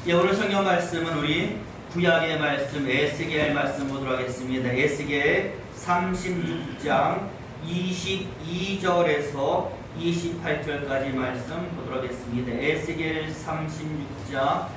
오늘 성경 말씀은 우리 구약의 말씀, 에스겔 말씀 보도록 하겠습니다. 에스겔 36장 22절에서 28절까지 말씀 보도록 하겠습니다. 에스겔 36장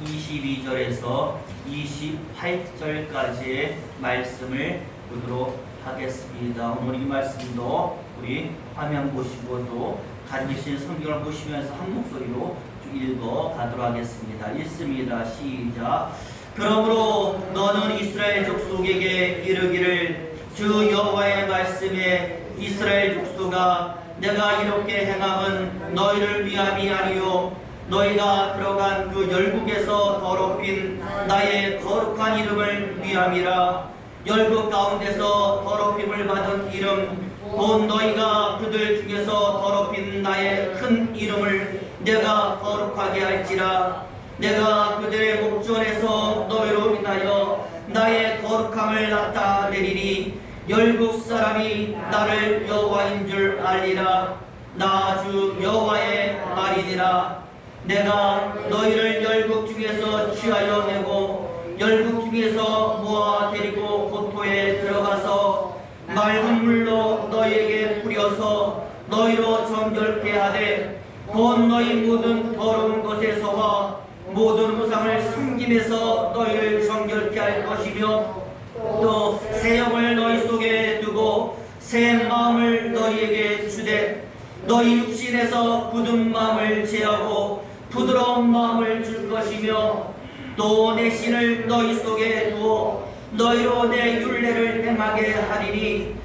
22절에서 28절까지의 말씀을 보도록 하겠습니다. 오늘 이 말씀도 우리 화면 보시고도 가지고 계신 성경을 보시면서 한 목소리로 읽어 가도록 하겠습니다. 읽습니다. 시작. 그러므로 너는 이스라엘 족속에게 이르기를 주 여호와의 말씀에 이스라엘 족속아 내가 이렇게 행함은 너희를 위함이 아니요 너희가 들어간 그 열국에서 더럽힌 나의 거룩한 이름을 위함이라. 열국 가운데서 더럽힘을 받은 이름 곧 너희가 그들 중에서 더럽힌 나의 큰 이름을 내가 거룩하게 할지라. 내가 그들의 목전에서 너희로 인하여 나의 거룩함을 나타내리니 열국 사람이 나를 여호와인 줄 알리라. 나 주 여호와의 말이니라. 내가 너희를 열국 중에서 취하여 내고 열국 중에서 모아 데리고 고토에 들어가서 맑은 물로 너희에게 뿌려서 너희로 정결케 하되 곧 너희 모든 더러운 것에서와 모든 우상을 섬김에서 너희를 정결케 할 것이며 또 새 영을 너희 속에 두고 새 마음을 너희에게 주되 너희 육신에서 굳은 마음을 제하고 부드러운 마음을 줄 것이며 또 내 신을 너희 속에 두어 너희로 내 율례를 행하게 하리니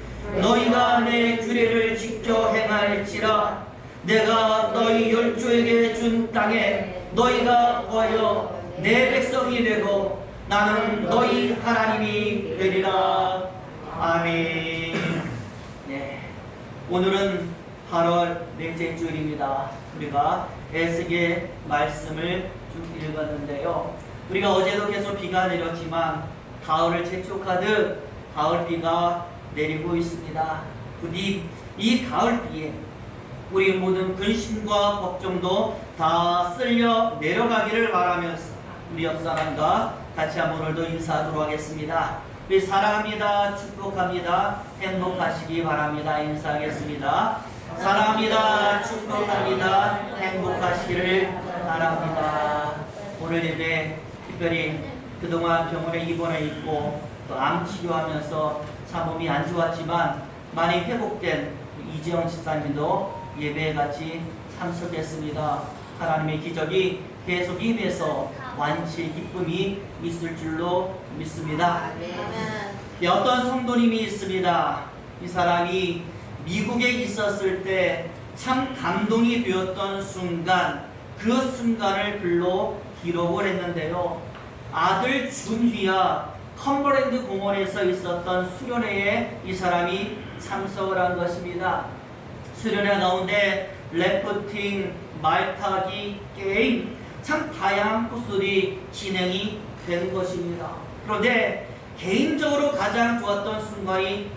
너희가 내 규례를 지켜 행할지라. 내가 너희 열조에게 준 땅에 너희가 거하여 내 백성이 되고 나는 너희 하나님이 되리라. 아멘. 네. 오늘은 8월 넷째 주일입니다. 우리가 에스겔 말씀을 쭉 읽었는데요. 우리가 어제도 계속 비가 내렸지만 가을을 재촉하듯 가을비가 내리고 있습니다. 부디 이 가을비에 우리 모든 근심과 걱정도 다 쓸려 내려가기를 바라면서 우리 옆사람과 같이 한번 오늘도 인사하도록 하겠습니다. 우리 사랑합니다. 축복합니다. 행복하시기 바랍니다. 인사하겠습니다. 사랑합니다. 축복합니다. 행복하시기를 바랍니다. 오늘 예배 특별히 그동안 병원에 입원해 있고 또 암 치료하면서 참 몸이 안 좋았지만 많이 회복된 이재영 집사님도 예배에 같이 참석했습니다. 하나님의 기적이 계속 임해서 완치의 기쁨이 있을 줄로 믿습니다. 어떤 성도님이 있습니다. 이 사람이 미국에 있었을 때 참 감동이 되었던 순간, 그 순간을 글로 기록을 했는데요. 아들 준휘와 컴버랜드 공원에서 있었던 수련회에 이 사람이 참석을 한 것입니다. 수련회 가운데 래프팅, 말타기, 게임 참 다양한 코스들이 진행이 된 것입니다. 그런데 개인적으로 가장 좋았던 순간이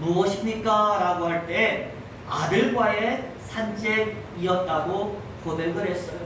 무엇입니까? 라고 할 때 아들과의 산책이었다고 고백을 했어요.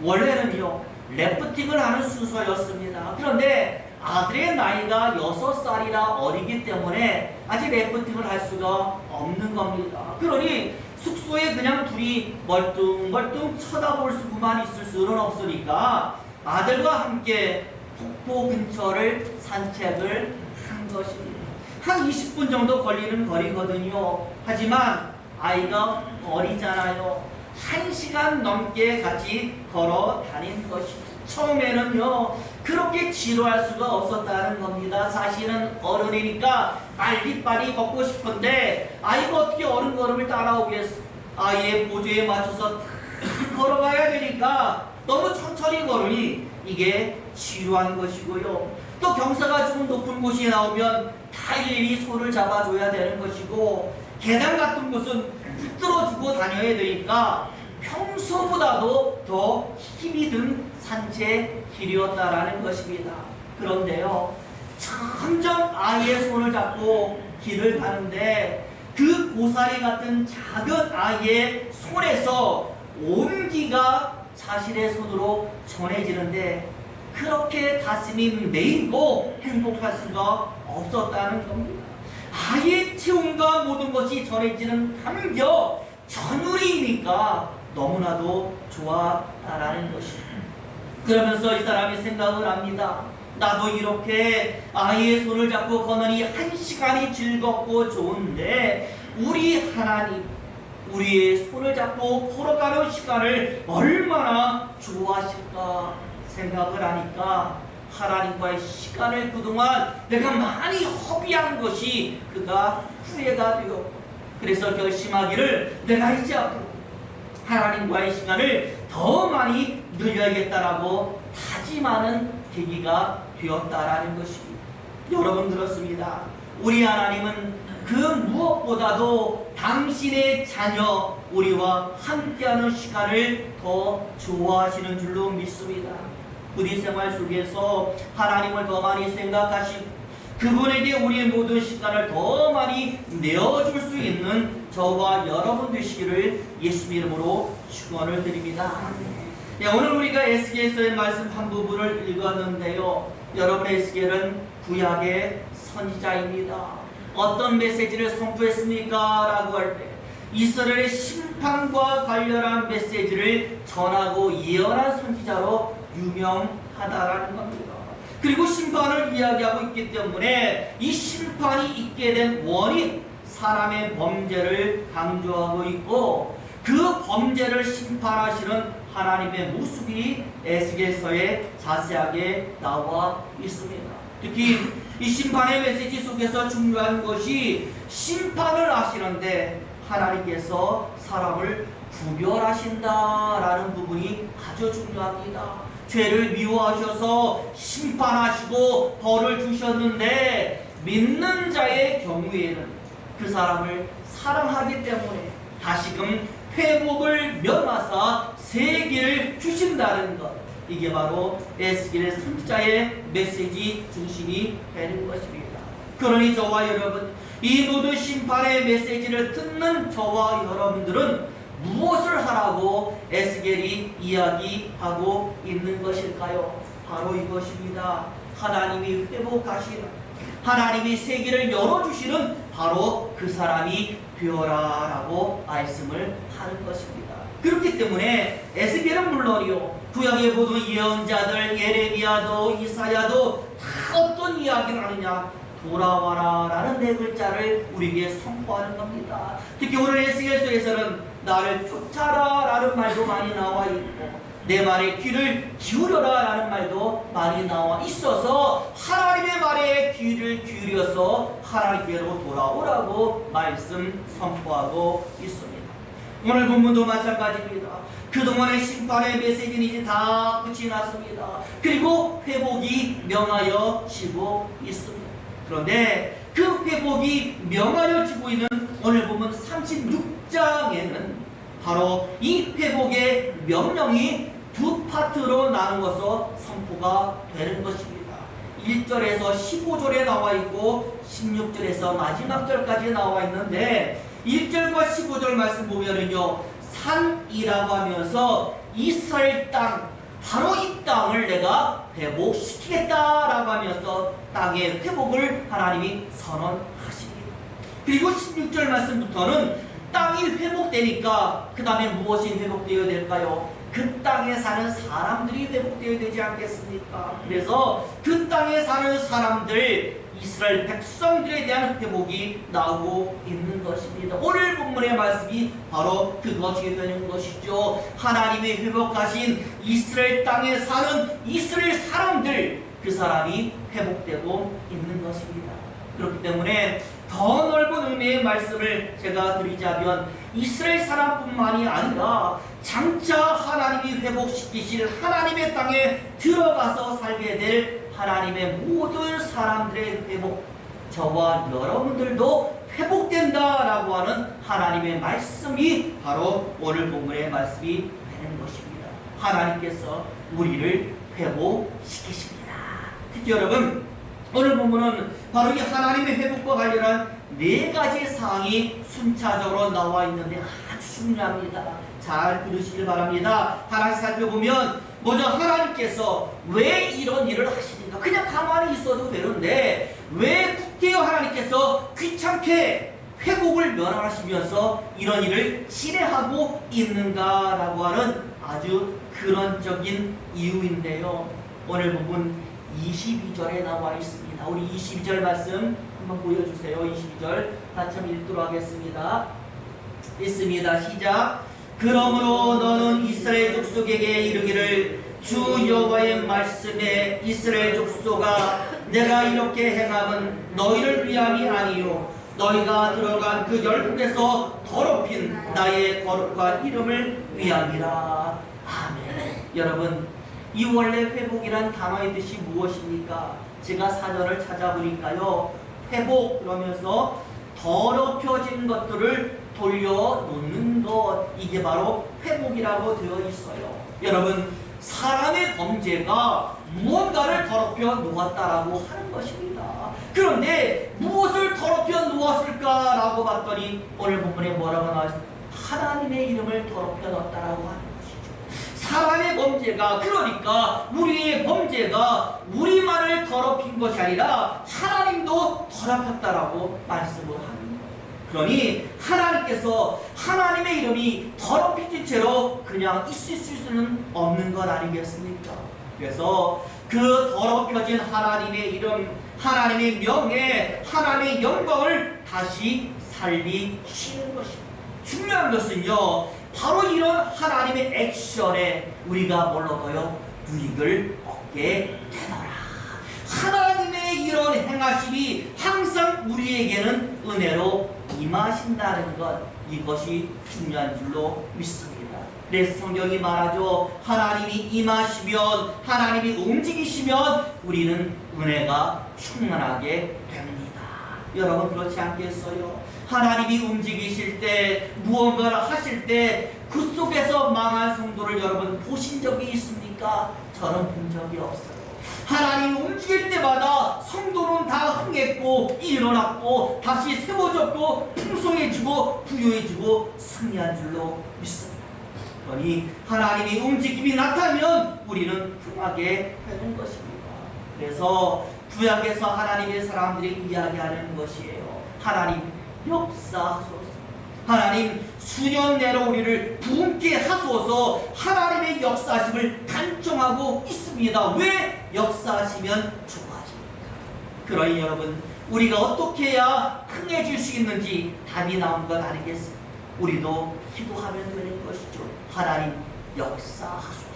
원래는요 래프팅을 하는 순서였습니다. 그런데 아들의 나이가 6살이라 어리기 때문에 아직 래프팅을 할 수가 없는 겁니다. 그러니 숙소에 그냥 둘이 멀뚱멀뚱 쳐다볼 수만 있을 수는 없으니까 아들과 함께 폭포 근처를 산책을 한 것입니다. 한 20분 정도 걸리는 거리거든요. 하지만 아이가 어리잖아요. 1시간 넘게 같이 걸어 다닌 것입니다. 처음에는요 그렇게 지루할 수가 없었다는 겁니다. 사실은 어른이니까 빨리빨리 걷고 싶은데 아이가 어떻게 어른 걸음을 따라오겠어. 아이의 보조에 맞춰서 걸어가야 되니까 너무 천천히 걸으니 이게 지루한 것이고요. 또 경사가 좀 높은 곳이 나오면 다 일일이 손을 잡아줘야 되는 것이고 계단 같은 곳은 붙들어주고 다녀야 되니까 평소보다도 더 힘이 든 산책길이었다라는 것입니다. 그런데요 점점 아이의 손을 잡고 길을 가는데 그 고사리 같은 작은 아이의 손에서 온기가 자신의 손으로 전해지는데 그렇게 가슴이 메이고 행복할 수가 없었다는 겁니다. 아예 체온과 모든 것이 전해지는 감격, 전율이니까 너무나도 좋았다라는 것입니다. 그러면서 이 사람이 생각을 합니다. 나도 이렇게 아이의 손을 잡고 걷느니 1시간이 즐겁고 좋은데 우리 하나님, 우리의 손을 잡고 걸어가는 시간을 얼마나 좋아하실까 생각을 하니까 하나님과의 시간을 그동안 내가 많이 허비한 것이 그가 후회가 되었고, 그래서 결심하기를 내가 이제 앞으로 하나님과의 시간을 더 많이 늘려야겠다라고 다짐하는 계기가 되었다라는 것입니다. 여러분 그렇습니다. 우리 하나님은 그 무엇보다도 당신의 자녀 우리와 함께하는 시간을 더 좋아하시는 줄로 믿습니다. 우리 생활 속에서 하나님을 더 많이 생각하시고 그분에게 우리의 모든 시간을 더 많이 내어줄 수 있는 저와 여러분 되시기를 예수 이름으로 축원을 드립니다. 네, 오늘 우리가 에스겔서의 말씀 한 부분을 읽었는데요. 여러분, 에스겔은 구약의 선지자입니다. 어떤 메시지를 선포했습니까? 라고 할 때 이스라엘의 심판과 관련한 메시지를 전하고 예언한 선지자로 유명하다라는 겁니다. 그리고 심판을 이야기하고 있기 때문에 이 심판이 있게 된 원인, 사람의 범죄를 강조하고 있고 그 범죄를 심판하시는 하나님의 모습이 에스겔서에 자세하게 나와 있습니다. 특히 이 심판의 메시지 속에서 중요한 것이 심판을 하시는데 하나님께서 사람을 구별하신다라는 부분이 아주 중요합니다. 죄를 미워하셔서 심판하시고 벌을 주셨는데 믿는 자의 경우에는 그 사람을 사랑하기 때문에 다시금 회복을 면하사 새 길을 주신다는 것, 이게 바로 에스겔의 선지자의 메시지 중심이 되는 것입니다. 그러니 저와 여러분, 이 모든 심판의 메시지를 듣는 저와 여러분들은 무엇을 하라고 에스겔이 이야기하고 있는 것일까요? 바로 이것입니다. 하나님이 회복하시는, 하나님이 세계를 열어주시는 바로 그 사람이 되어라라고 말씀을 하는 것입니다. 그렇기 때문에 에스겔은 물론이요, 구약의 모든 예언자들 예레미야도 이사야도 다 어떤 이야기를 하느냐, 돌아와라 라는 네 글자를 우리에게 선포하는 겁니다. 특히 오늘 에스겔서에서는 나를 쫓아라 라는 말도 많이 나와 있고 내 말에 귀를 기울여라 라는 말도 많이 나와 있어서 하나님의 말에 귀를 기울여서 하나님께로 돌아오라고 말씀 선포하고 있습니다. 오늘 본문도 마찬가지입니다. 그동안의 심판의 메시지는 이제 다 끝이 났습니다. 그리고 회복이 명하여지고 있습니다. 그런데 그 회복이 명하여지고 있는 오늘 보면 36장에는 바로 이 회복의 명령이 두 파트로 나누어서 선포가 되는 것입니다. 1절에서 15절에 나와 있고 16절에서 마지막 절까지 나와 있는데 1절과 15절 말씀 보면은요, 산이라고 하면서 이스라엘 땅, 바로 이 땅을 내가 회복시키겠다라고 하면서 땅의 회복을 하나님이 선언하십니다. 그리고 16절 말씀부터는 땅이 회복되니까 그 다음에 무엇이 회복되어야 될까요? 그 땅에 사는 사람들이 회복되어야 되지 않겠습니까? 그래서 그 땅에 사는 사람들, 이스라엘 백성들에 대한 회복이 나오고 있는 것입니다. 오늘 본문의 말씀이 바로 그것이 되는 것이죠. 하나님이 회복하신 이스라엘 땅에 사는 이스라엘 사람들, 그 사람이 회복되고 있는 것입니다. 그렇기 때문에 더 넓은 의미의 말씀을 제가 드리자면 이스라엘 사람뿐만이 아니라 장차 하나님이 회복시키실 하나님의 땅에 들어가서 살게 될 하나님의 모든 사람들의 회복, 저와 여러분들도 회복된다라고 하는 하나님의 말씀이 바로 오늘 본문의 말씀이 되는 것입니다. 하나님께서 우리를 회복시키십니다. 특히 여러분, 오늘 본문은 바로 이 하나님의 회복과 관련한 네 가지 사항이 순차적으로 나와 있는데 아주 중요합니다. 잘 들으시길 바랍니다. 하나씩 살펴보면 먼저 하나님께서 왜 이런 일을 하시는가? 그냥 가만히 있어도 되는데 왜 국대여 하나님께서 귀찮게 회복을 면하시면서 이런 일을 실행하고 있는가라고 하는 아주 근원적인 이유인데요. 오늘 부분 22절에 나와 있습니다. 우리 22절 말씀 한번 보여주세요. 22절 같이 한번 읽도록 하겠습니다. 읽습니다. 시작. 그러므로 너는 이스라엘 족속에게 이르기를 주 여호와의 말씀에 이스라엘 족속아 내가 이렇게 행함은 너희를 위함이 아니요 너희가 들어간 그 열국에서 더럽힌 나의 거룩한 이름을 위함이라. 아멘. 여러분, 이 원래 회복이란 단어의 뜻이 무엇입니까? 제가 사전을 찾아보니까요, 회복 그러면서 더럽혀진 것들을 돌려놓는 것, 이게 바로 회복이라고 되어 있어요. 여러분, 사람의 범죄가 무언가를 더럽혀 놓았다라고 하는 것입니다. 그런데 무엇을 더럽혀 놓았을까라고 봤더니 오늘 본문에 뭐라고 나왔습니까? 하나님의 이름을 더럽혀 놓았다라고 하는 것이죠. 사람의 범죄가, 그러니까 우리의 범죄가 우리만을 더럽힌 것이 아니라 하나님도 더럽혔다라고 말씀을 하는 거예요. 그러니 하나님께서 하나님의 이름이 더럽혀진 채로 그냥 있을 수는 없는 것 아니겠습니까? 그래서 그 더럽혀진 하나님의 이름, 하나님의 명예, 하나님의 영광을 다시 살리시는 것입니다. 중요한 것은요, 바로 이런 하나님의 액션에 우리가 뭘 얻어요? 유익을 얻게 되노라. 하나님의 이런 행하심이 항상 우리에게는 은혜로 임하신다는 것, 이것이 중요한 줄로 믿습니다. 그래서 성경이 말하죠. 하나님이 임하시면, 하나님이 움직이시면 우리는 은혜가 충만하게 됩니다. 여러분 그렇지 않겠어요? 하나님이 움직이실 때, 무언가를 하실 때 그 속에서 망한 성도를 여러분 보신 적이 있습니까? 저는 본 적이 없어요. 하나님 움직일 때마다 성도는 다 흥했고 일어났고 다시 세워졌고 풍성해지고 부유해지고 승리한 줄로 믿습니다. 그러니 하나님의 움직임이 나타나면 우리는 흥하게 되는 것입니다. 그래서 구약에서 하나님의 사람들이 이야기하는 것이에요. 하나님 역사하소서. 하나님 수년 내로 우리를 부흥케 하소서. 하나님의 역사하심을 간청하고 있습니다. 왜 역사하시면 좋아집니까? 그러니 여러분, 우리가 어떻게 해야 흥해질 수 있는지 답이 나온 것 아니겠습니까? 우리도 기도하면 되는 것이죠. 하나님 역사하소서.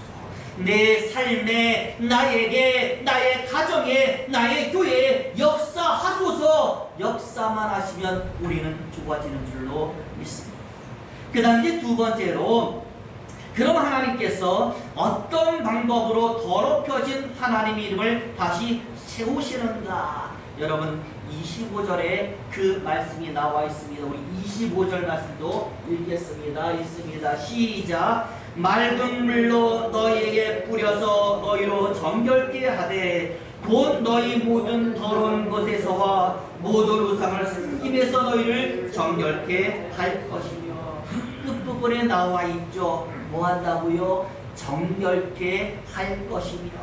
내 삶에, 나에게, 나의 가정에, 나의 교회에 역사하소서. 역사만 하시면 우리는 좋아지는 줄로 믿습니다. 그 다음에 두 번째로, 그럼 하나님께서 어떤 방법으로 더럽혀진 하나님의 이름을 다시 세우시는가? 여러분 25절에 그 말씀이 나와 있습니다. 우리 25절 말씀도 읽겠습니다. 읽습니다. 시작. 맑은 물로 너희에게 뿌려서 너희로 정결케 하되 곧 너희 모든 더러운 것에서와 모든 우상을 숨김에서 너희를 정결케 할 것이며. 끝부분에 나와 있죠. 뭐 한다고요? 정결케 할 것입니다.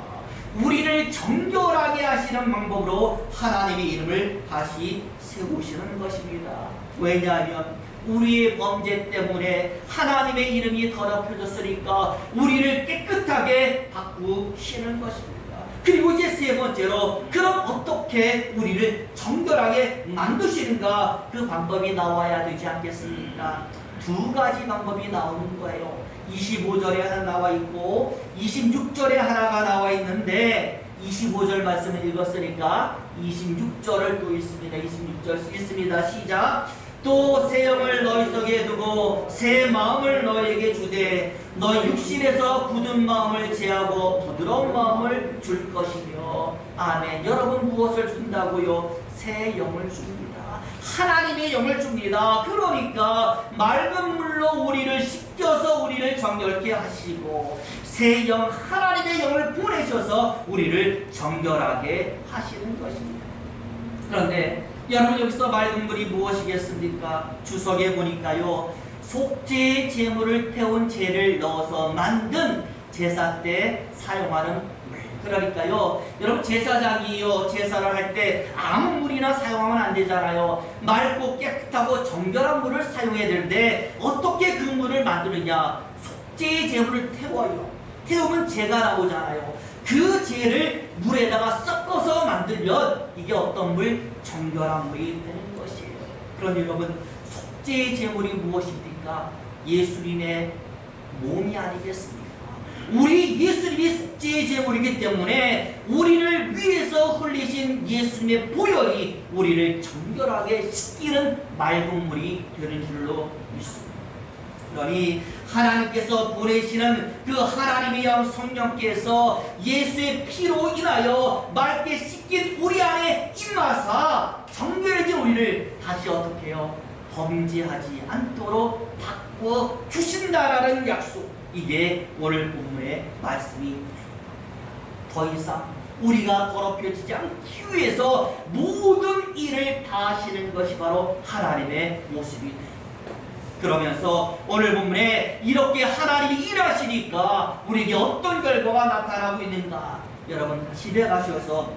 우리를 정결하게 하시는 방법으로 하나님의 이름을 다시 세우시는 것입니다. 왜냐하면 우리의 범죄 때문에 하나님의 이름이 더럽혀졌으니까 우리를 깨끗하게 바꾸시는 것입니다. 그리고 이제 세 번째로, 그럼 어떻게 우리를 정결하게 만드시는가? 그 방법이 나와야 되지 않겠습니까? 두 가지 방법이 나오는 거예요. 25절에 하나 나와 있고 26절에 하나가 나와 있는데 25절 말씀을 읽었으니까 26절을 또 읽습니다. 26절 읽습니다. 시작. 또 새 영을 너희 속에 두고 새 마음을 너희에게 주되 너희 육신에서 굳은 마음을 제하고 부드러운 마음을 줄 것이며. 아멘. 여러분 무엇을 준다고요? 새 영을 줍니다. 하나님의 영을 줍니다. 그러니까 맑은 물로 우리를 씻겨서 우리를 정결케 하시고 새 영, 하나님의 영을 보내셔서 우리를 정결하게 하시는 것입니다. 그런데 여러분 여기서 맑은 물이 무엇이겠습니까? 주석에 보니까요, 속죄 제물을 태운 재를 넣어서 만든 제사 때 사용하는 물. 그러니까요, 여러분 제사장이요 제사를 할 때 아무 물이나 사용하면 안 되잖아요. 맑고 깨끗하고 정결한 물을 사용해야 되는데 어떻게 그 물을 만드느냐? 속죄의 제물을 태워요. 태우면 재가 나오잖아요. 그 재를 물에다가 섞어서 만들면 이게 어떤 물? 정결한 물이 되는 것이에요. 그러니 여러분, 속죄의 제물이 무엇입니까? 예수님의 몸이 아니겠습니까? 우리 예수님이 속죄의 제물이기 때문에 우리를 위해서 흘리신 예수님의 보혈이 우리를 정결하게 씻기는 맑은 물이 되는 줄로 믿습니다. 그러니 하나님께서 보내시는 그 하나님의 영 성령께서 예수의 피로 인하여 맑게 씻긴 우리 안에 임하사 정결해진 우리를 다시 어떻게 해요? 범죄하지 않도록 바꿔 주신다라는 약속. 이게 오늘 본문의 말씀이 더 이상 우리가 더럽혀지지 않기 위해서 모든 일을 다 하시는 것이 바로 하나님의 모습이 됩니다. 그러면서 오늘 본문에 이렇게 하나님이 일하시니까 우리에게 어떤 결과가 나타나고 있는가? 여러분 집에 가셔서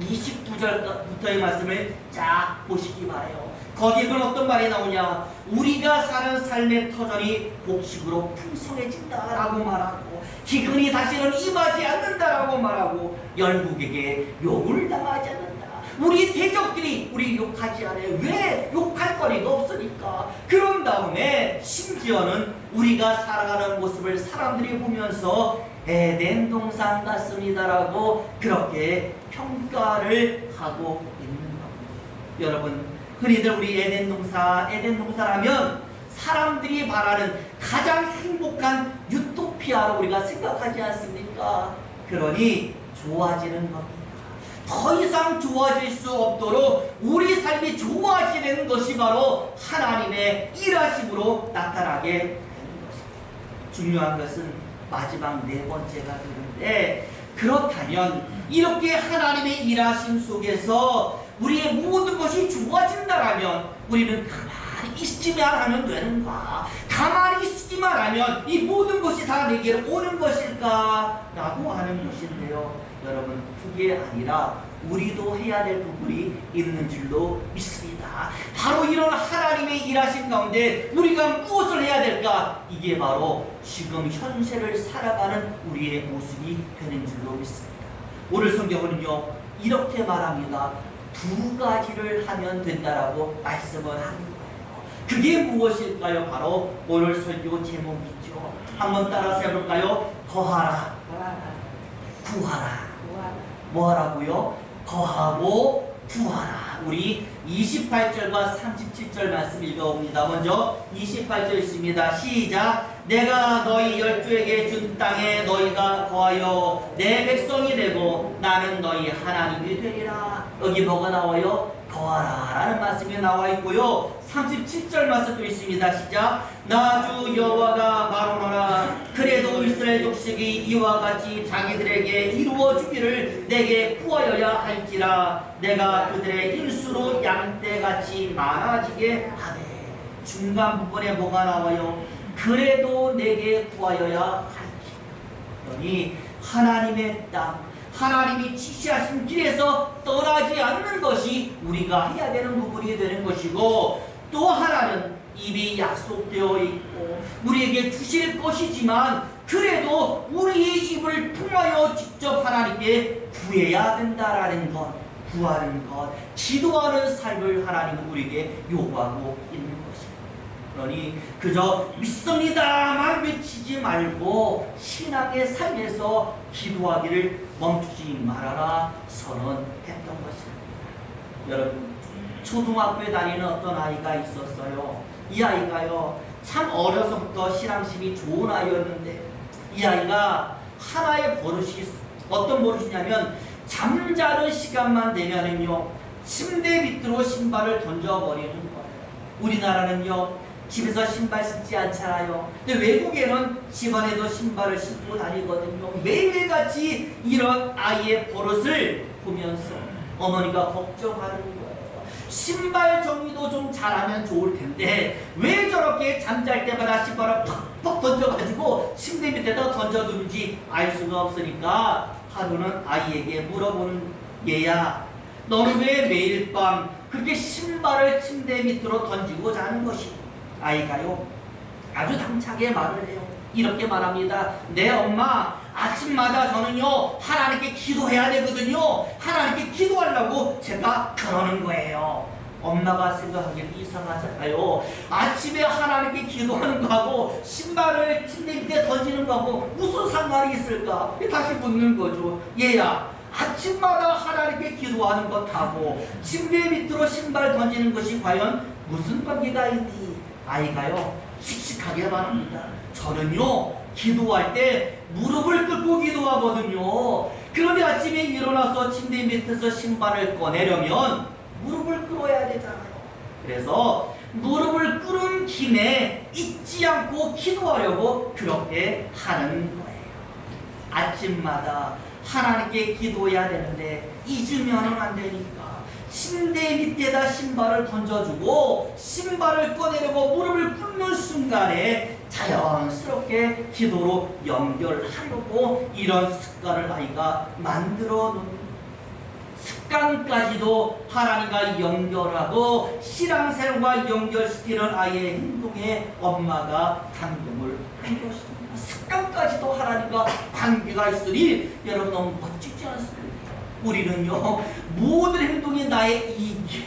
29절부터의 말씀을 쫙 보시기 바라요. 거기에 어떤 말이 나오냐? 우리가 사는 삶의 터전이 곡식으로 풍성해진다라고 말하고, 기근이 다시는 임하지 않는다라고 말하고, 열국에게 욕을 당하지 않는다. 우리 대적들이 우리 욕하지 않아요. 왜? 욕할 거리가 없으니까. 그런 다음에 심지어는 우리가 살아가는 모습을 사람들이 보면서 에덴 동산 같습니다라고 그렇게 평가를 하고 있는 겁니다. 여러분, 흔히들 우리 에덴 동산하면 사람들이 바라는 가장 행복한 유토피아로 우리가 생각하지 않습니까? 그러니 좋아지는 겁니다. 더 이상 좋아질 수 없도록 우리 삶이 좋아지는 것이 바로 하나님의 일하심으로 나타나게 되는 것입니다. 중요한 것은 마지막 네 번째가 되는데, 그렇다면 이렇게 하나님의 일하심 속에서 우리의 모든 것이 좋아진다라면 우리는 가만히 있기만 하면 되는가? 가만히 있기만 하면 이 모든 것이 다 내게로 오는 것일까? 라고 하는 것인데요. 여러분, 그게 아니라 우리도 해야 될 부분이 있는 줄로 믿습니다. 바로 이런 하나님의 일하심 가운데 우리가 무엇을 해야 될까? 이게 바로 지금 현세를 살아가는 우리의 모습이 되는 줄로 믿습니다. 오늘 성경은요 이렇게 말합니다. 두 가지를 하면 된다라고 말씀을 하는 거예요. 그게 무엇일까요? 바로 오늘 설교 제목이죠. 한번 따라서 해볼까요? 거하라, 구하라. 뭐 하라고요? 거하고 구하라. 우리 28절과 37절 말씀 읽어봅니다. 먼저 28절 있습니다. 시작. 내가 너희 열조에게 준 땅에 너희가 거하여 내 백성이 되고 나는 너희 하나님이 되리라. 여기 뭐가 나와요? 거하라 라는 말씀이 나와 있고요. 37절 말씀도 있습니다. 시작. 나 주 여호와가 말하노라. 그래도 이스라엘 족속이 이와 같이 자기들에게 이루어 주기를 내게 구하여야 할지라. 내가 그들의 일수로 양떼같이 많아지게 하되. 중간 부분에 뭐가 나와요? 그래도 내게 구하여야 할지라. 그러니 하나님의 땅, 하나님이 지시하신 길에서 떠나지 않는 것이 우리가 해야 되는 부분이 되는 것이고, 또 하나는 이미 약속되어 있고 우리에게 주실 것이지만 그래도 우리의 입을 통하여 직접 하나님께 구해야 된다라는 것, 구하는 것, 기도하는 삶을 하나님은 우리에게 요구하고 있는 것입니다. 그러니 그저 믿습니다만 외치지 말고 신앙의 삶에서 기도하기를 멈추지 말아라 선언했던 것입니다. 여러분, 초등학교에 다니는 어떤 아이가 있었어요. 이 아이가요 참 어려서부터 신앙심이 좋은 아이였는데, 이 아이가 하나의 버릇이 있어요. 어떤 버릇이냐면 잠자는 시간만 되면은요 침대 밑으로 신발을 던져버리는 거예요. 우리나라는요 집에서 신발 신지 않잖아요. 근데 외국에는 집안에도 신발을 신고 다니거든요. 매일같이 이런 아이의 버릇을 보면서 어머니가 걱정하는 거예요. 신발 정리도 좀 잘하면 좋을 텐데 왜 저렇게 잠잘 때마다 신발을 팍팍 던져가지고 침대 밑에다 던져두는지 알 수가 없으니까 하루는 아이에게 물어보는, 얘야, 너는 왜 매일 밤 그렇게 신발을 침대 밑으로 던지고 자는 것이? 아이가요, 아주 당차게 말을 해요. 이렇게 말합니다. 네 엄마, 아침마다 저는요 하나님께 기도해야 되거든요. 하나님께 기도하려고 제가 그러는 거예요. 엄마가 생각하기엔 이상하잖아요. 아침에 하나님께 기도하는 거하고 신발을 침대 밑에 던지는 거하고 무슨 상관이 있을까? 다시 묻는 거죠. 얘야, 아침마다 하나님께 기도하는 것하고 침대 밑으로 신발 던지는 것이 과연 무슨 관계가 있니? 아이가요 씩씩하게 말합니다. 저는요 기도할 때 무릎을 꿇고 기도하거든요. 그런데 아침에 일어나서 침대 밑에서 신발을 꺼내려면 무릎을 꿇어야 되잖아요. 그래서 무릎을 꿇은 김에 잊지 않고 기도하려고 그렇게 하는 거예요. 아침마다 하나님께 기도해야 되는데 잊으면 안 되니까 침대 밑에다 신발을 던져주고 신발을 꺼내려고 무릎을 꿇는 순간에 자연스럽게 기도로 연결하려고 이런 습관을 아이가 만들어 놓는, 습관까지도 하나님과 연결하고 신앙생활과 연결시키는 아이의 행동에 엄마가 감동을 한 것입니다. 습관까지도 하나님과 관계가 있으니 여러분 너무 멋지지 않습니까? 우리는요 모든 행동이 나의 이익이에요.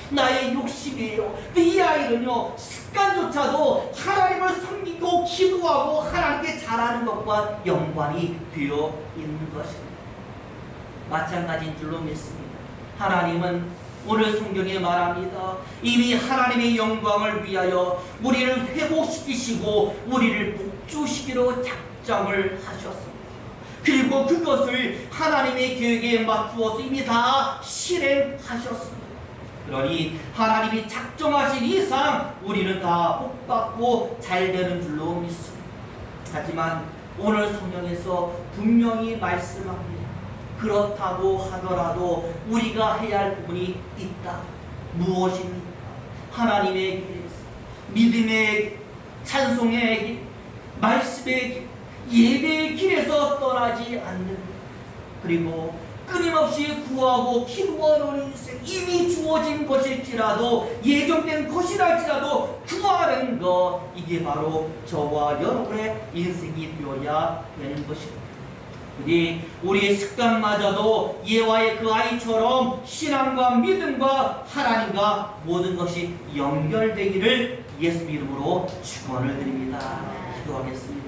나의 욕심이에요. 이 아이는요 습관조차도 하나님을 섬기고 기도하고 하나님께 잘하는 것과 연관이 되어 있는 것입니다. 마찬가지인 줄로 믿습니다. 하나님은 오늘 성경에 말합니다. 이미 하나님의 영광을 위하여 우리를 회복시키시고 우리를 복주시기로 작정을 하셨습니다. 그리고 그것을 하나님의 계획에 맞추어서 이미 다 실행하셨습니다. 그러니 하나님이 작정하신 이상 우리는 다 복받고 잘 되는 줄로 믿습니다. 하지만 오늘 성경에서 분명히 말씀합니다. 그렇다고 하더라도 우리가 해야 할 부분이 있다. 무엇입니까? 하나님의 길, 믿음의 길, 찬송의 길, 말씀의 길, 예배의 길에서 떠나지 않는 것, 그리고 끊임없이 구하고 기도하는 인생, 이미 주어진 것일지라도 예정된 것이랄지라도 구하는 것, 이게 바로 저와 여러분의 인생이 되어야 되는 것입니다. 우리의 습관마저도 예와의 그 아이처럼 신앙과 믿음과 하나님과 모든 것이 연결되기를 예수 이름으로 축원을 드립니다. 기도하겠습니다.